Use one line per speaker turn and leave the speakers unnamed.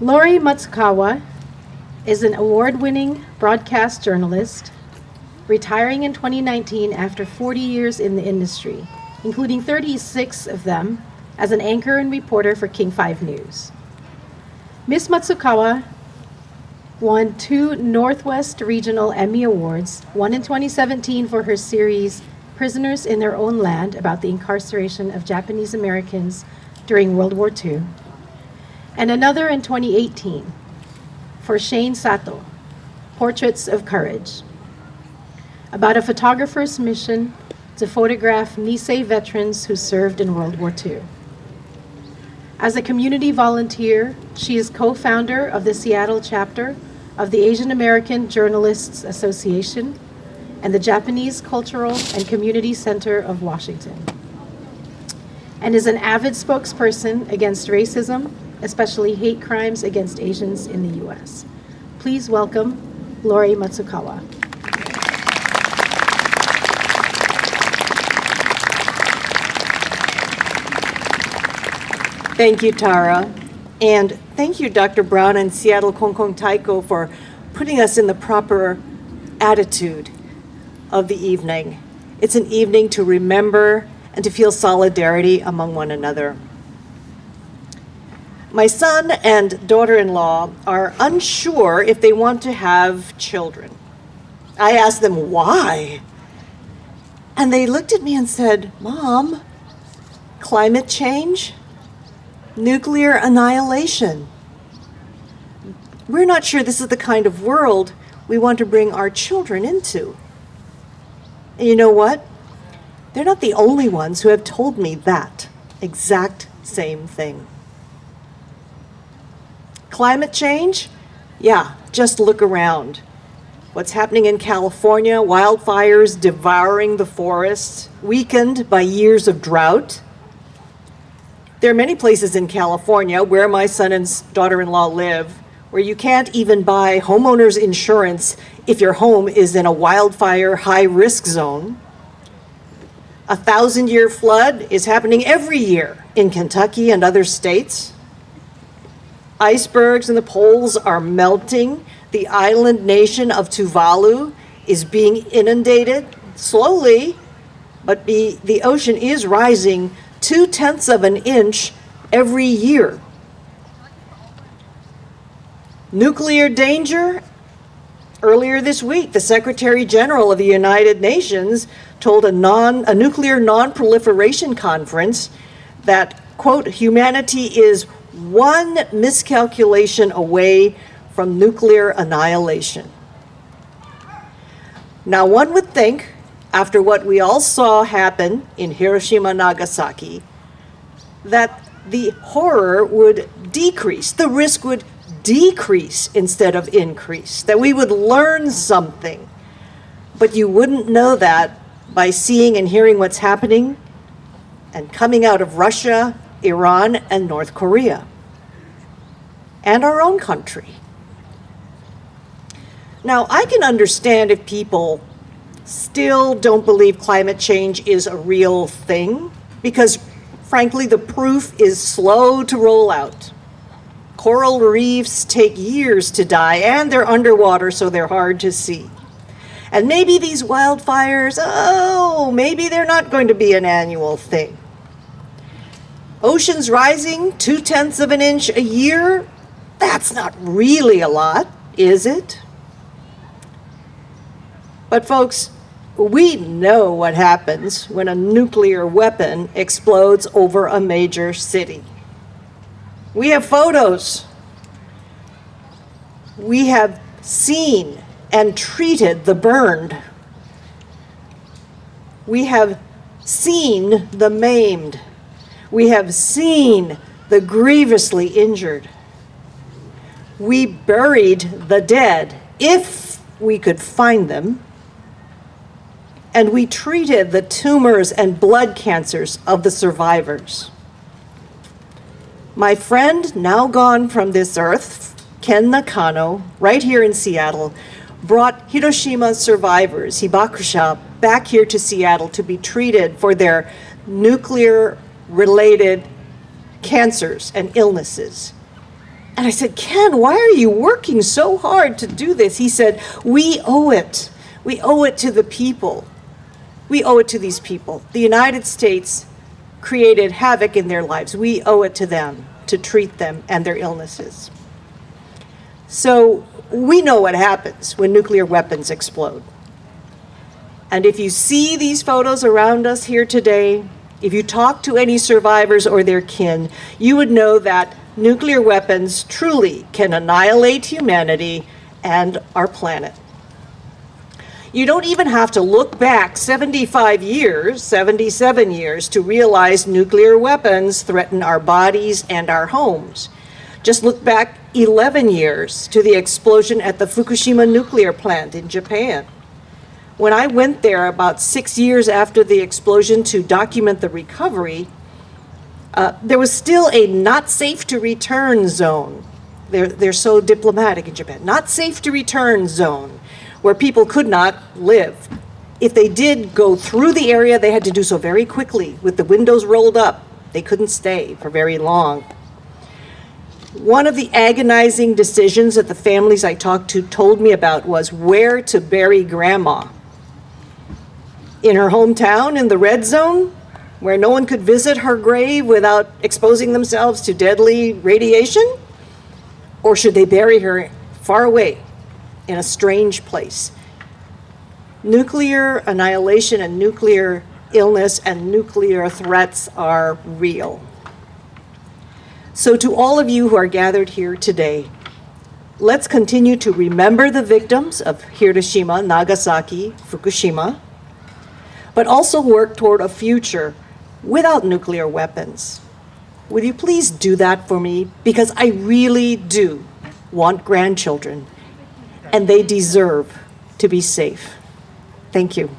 Lori Matsukawa is an award-winning broadcast journalist, retiring in 2019 after 40 years in the industry, including 36 of them as an anchor and reporter for King 5 News. Ms. Matsukawa won 2 Northwest Regional Emmy Awards, one in 2017 for her series Prisoners in Their Own Land about the incarceration of Japanese Americans during World War II, and another in 2018 for Shane Sato, Portraits of Courage, about a photographer's mission to photograph Nisei veterans who served in World War II. As a community volunteer, she is co-founder of the Seattle chapter of the Asian American Journalists Association and the Japanese Cultural and Community Center of Washington, and is an avid spokesperson against racism, especially hate crimes against Asians in the U.S. Please welcome Lori Matsukawa.
Thank you, Tara. And thank you, Dr. Brown and Seattle Konkon Taiko, for putting us in the proper attitude of the evening. It's an evening to remember and to feel solidarity among one another. My son and daughter-in-law are unsure if they want to have children. I asked them why. And they looked at me and said, "Mom, climate change? Nuclear annihilation. We're not sure this is the kind of world we want to bring our children into." And you know what? They're not the only ones who have told me that exact same thing. Climate change? Yeah, just look around. What's happening in California, wildfires devouring the forests, weakened by years of drought. There are many places in California where my son and daughter-in-law live where you can't even buy homeowners insurance if your home is in a wildfire high-risk zone. A 1,000-year flood is happening every year in Kentucky and other states. Icebergs in the poles are melting. The island nation of Tuvalu is being inundated slowly, but the ocean is rising 0.2 of an inch every year. Nuclear danger? Earlier this week, the Secretary General of the United Nations told a nuclear non-proliferation conference that, quote, humanity is one miscalculation away from nuclear annihilation. Now, one would think, after what we all saw happen in Hiroshima and Nagasaki, that the horror would decrease, the risk would decrease instead of increase, that we would learn something. But you wouldn't know that by seeing and hearing what's happening and coming out of Russia, Iran, and North Korea, and our own country. Now, I can understand if people still don't believe climate change is a real thing, because frankly, the proof is slow to roll out. Coral reefs take years to die, and they're underwater, so they're hard to see. And maybe these wildfires, maybe they're not going to be an annual thing. Oceans rising 0.2 of an inch a year, that's not really a lot, is it? But folks, we know what happens when a nuclear weapon explodes over a major city. We have photos. We have seen and treated the burned. We have seen the maimed. We have seen the grievously injured. We buried the dead, if we could find them. And we treated the tumors and blood cancers of the survivors. My friend, now gone from this earth, Ken Nakano, right here in Seattle, brought Hiroshima survivors, Hibakusha, back here to Seattle to be treated for their nuclear-related cancers and illnesses. And I said, Ken, why are you working so hard to do this? He said, we owe it. We owe it to the people. We owe it to these people. The United States created havoc in their lives. We owe it to them to treat them and their illnesses. So we know what happens when nuclear weapons explode. And if you see these photos around us here today, if you talk to any survivors or their kin, you would know that nuclear weapons truly can annihilate humanity and our planet. You don't even have to look back 75 years, 77 years to realize nuclear weapons threaten our bodies and our homes. Just look back 11 years to the explosion at the Fukushima nuclear plant in Japan. When I went there about 6 years after the explosion to document the recovery, there was still a not safe to return zone. They're so diplomatic in Japan. Not safe to return zone, where people could not live. If they did go through the area, they had to do so very quickly with the windows rolled up. They couldn't stay for very long. One of the agonizing decisions that the families I talked to told me about was where to bury grandma. In her hometown in the red zone, where no one could visit her grave without exposing themselves to deadly radiation? Or should they bury her far away in a strange place? Nuclear annihilation and nuclear illness and nuclear threats are real. So to all of you who are gathered here today, let's continue to remember the victims of Hiroshima, Nagasaki, Fukushima, but also work toward a future without nuclear weapons. Will you please do that for me? Because I really do want grandchildren, and they deserve to be safe. Thank you.